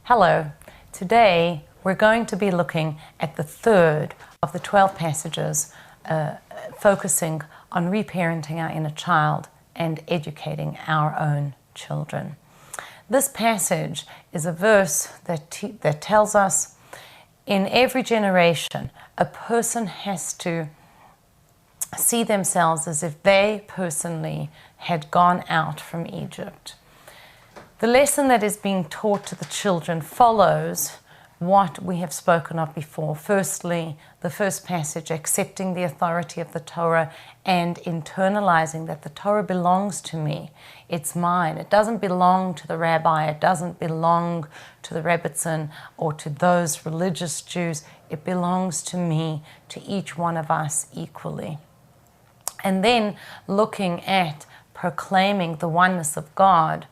Hello. Today we're going to be looking at the third of the 12 passages focusing on reparenting our inner child and educating our own children. This passage is a verse that tells us in every generation a person has to see themselves as if they personally had gone out from Egypt. The lesson that is being taught to the children follows what we have spoken of before. Firstly, the first passage, accepting the authority of the Torah and internalizing that the Torah belongs to me. It's mine. It doesn't belong to the rabbi. It doesn't belong to the Rebbitzin or to those religious Jews. It belongs to me, to each one of us equally. And then looking at proclaiming the oneness of God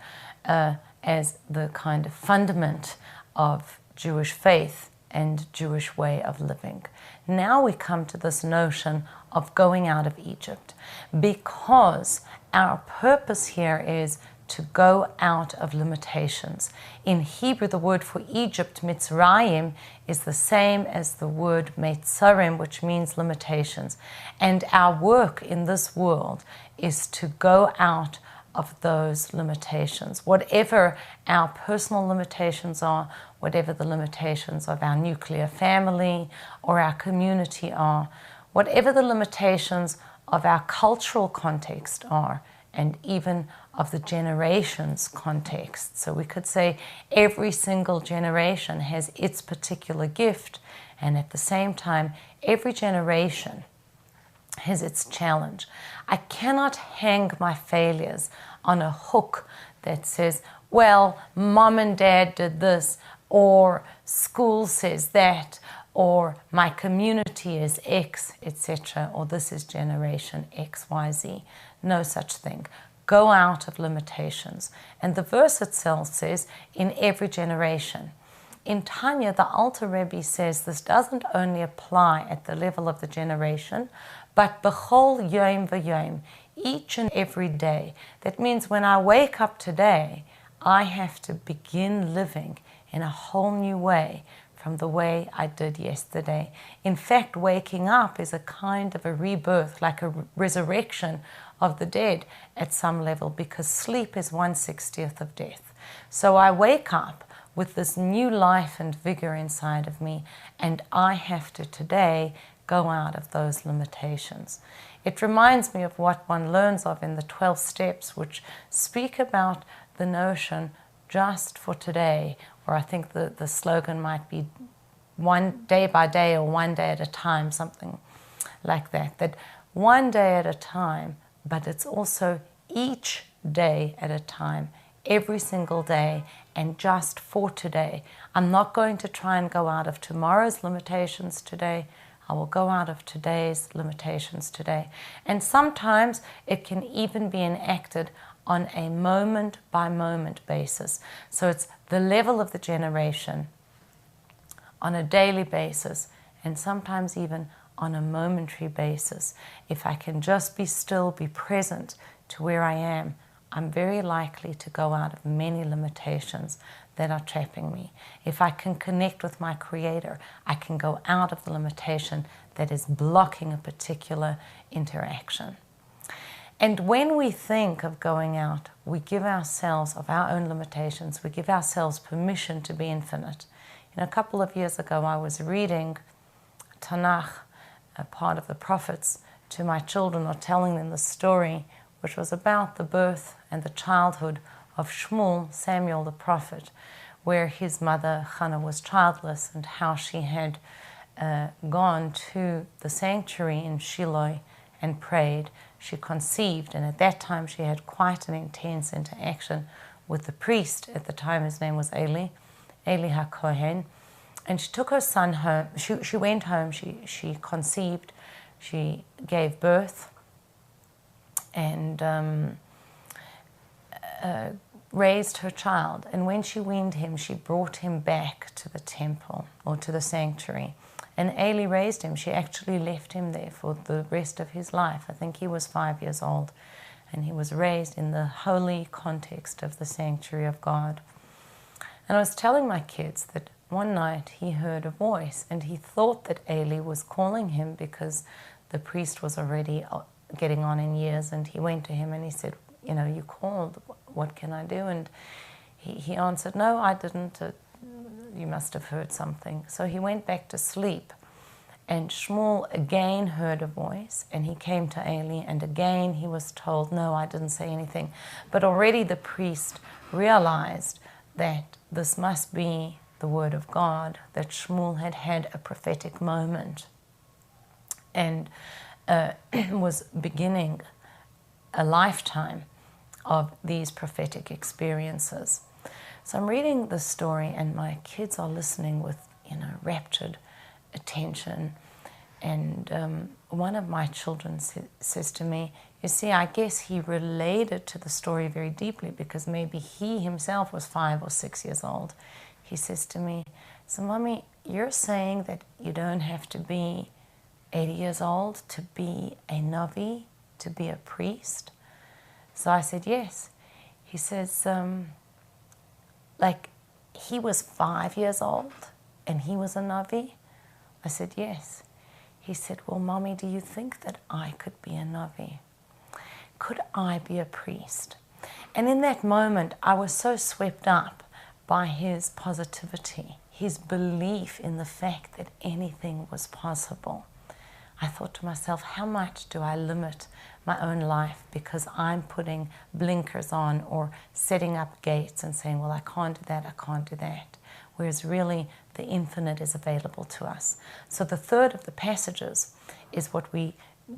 as the kind of fundament of Jewish faith and Jewish way of living. Now we come to this notion of going out of Egypt, because our purpose here is to go out of limitations. In Hebrew, the word for Egypt, Mitzrayim, is the same as the word Meitzarim, which means limitations. And our work in this world is to go out of those limitations. Whatever our personal limitations are, whatever the limitations of our nuclear family or our community are, whatever the limitations of our cultural context are, and even of the generations context. So we could say every single generation has its particular gift, and at the same time, every generation has its challenge. I cannot hang my failures on a hook that says, well, mom and dad did this, or school says that, or my community is X, etc., or this is generation XYZ. No such thing. Go out of limitations. And the verse itself says, in every generation. In Tanya, the Alter Rebbe says this doesn't only apply at the level of the generation, but b'chol yom v'yom, each and every day. That means when I wake up today, I have to begin living in a whole new way from the way I did yesterday. In fact, waking up is a kind of a rebirth, like a resurrection of the dead at some level, because sleep is 1/60th of death. So I wake up with this new life and vigor inside of me, and I have to today go out of those limitations. It reminds me of what one learns of in the 12 steps, which speak about the notion just for today, or I think the slogan might be one day by day or one day at a time, something like that. That one day at a time, but it's also each day at a time, every single day, and just for today. I'm not going to try and go out of tomorrow's limitations today. I will go out of today's limitations today. And sometimes it can even be enacted on a moment-by-moment basis. So it's the level of the generation on a daily basis, and sometimes even on a momentary basis. If I can just be still, be present to where I am, I'm very likely to go out of many limitations that are trapping me. If I can connect with my Creator, I can go out of the limitation that is blocking a particular interaction. And when we think of going out, we give ourselves of our own limitations, we give ourselves permission to be infinite. A couple of years ago, I was reading Tanakh, a part of the prophets, to my children, or telling them the story, which was about the birth and the childhood of Shmuel, Samuel the prophet, where his mother Hannah was childless, and how she had gone to the sanctuary in Shiloh and prayed. She conceived, and at that time she had quite an intense interaction with the priest. At the time his name was Eli HaKohen, and she took her son home. She went home, she conceived, she gave birth, and raised her child. And when she weaned him, she brought him back to the temple, or to the sanctuary. And Eli raised him. She actually left him there for the rest of his life. I think he was 5 years old. And he was raised in the holy context of the sanctuary of God. And I was telling my kids that one night he heard a voice and he thought that Ailey was calling him because the priest was already getting on in years, and he went to him and he said, you know, you called, what can I do? And he answered, no, I didn't, you must have heard something. So he went back to sleep, and Shmuel again heard a voice, and he came to Ailey, and again he was told, no, I didn't say anything. But already the priest realized that this must be the word of God, that Shmuel had had a prophetic moment and was beginning a lifetime of these prophetic experiences. So I'm reading this story, and my kids are listening with, you know, raptured attention. And one of my children says to me, you see, I guess he related to the story very deeply because maybe he himself was 5 or 6 years old. He says to me, so Mommy, you're saying that you don't have to be 80 years old to be a Navi, to be a priest? So I said, yes. He says, like, he was 5 years old and he was a Navi? I said, yes. He said, well, Mommy, do you think that I could be a Navi? Could I be a priest? And in that moment, I was so swept up by his positivity, his belief in the fact that anything was possible. I thought to myself, how much do I limit my own life because I'm putting blinkers on or setting up gates and saying, well, I can't do that, I can't do that. Whereas really the infinite is available to us. So the third of the passages is what we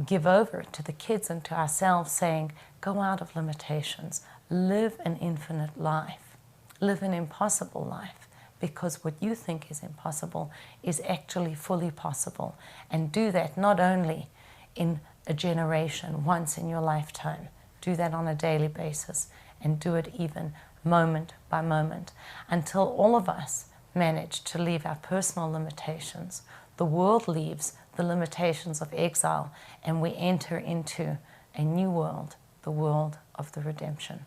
give over to the kids and to ourselves, saying, go out of limitations, live an infinite life, live an impossible life, because what you think is impossible is actually fully possible. And do that not only in a generation, once in your lifetime, do that on a daily basis, and do it even moment by moment, until all of us manage to leave our personal limitations. The world leaves the limitations of exile, and we enter into a new world, the world of the redemption.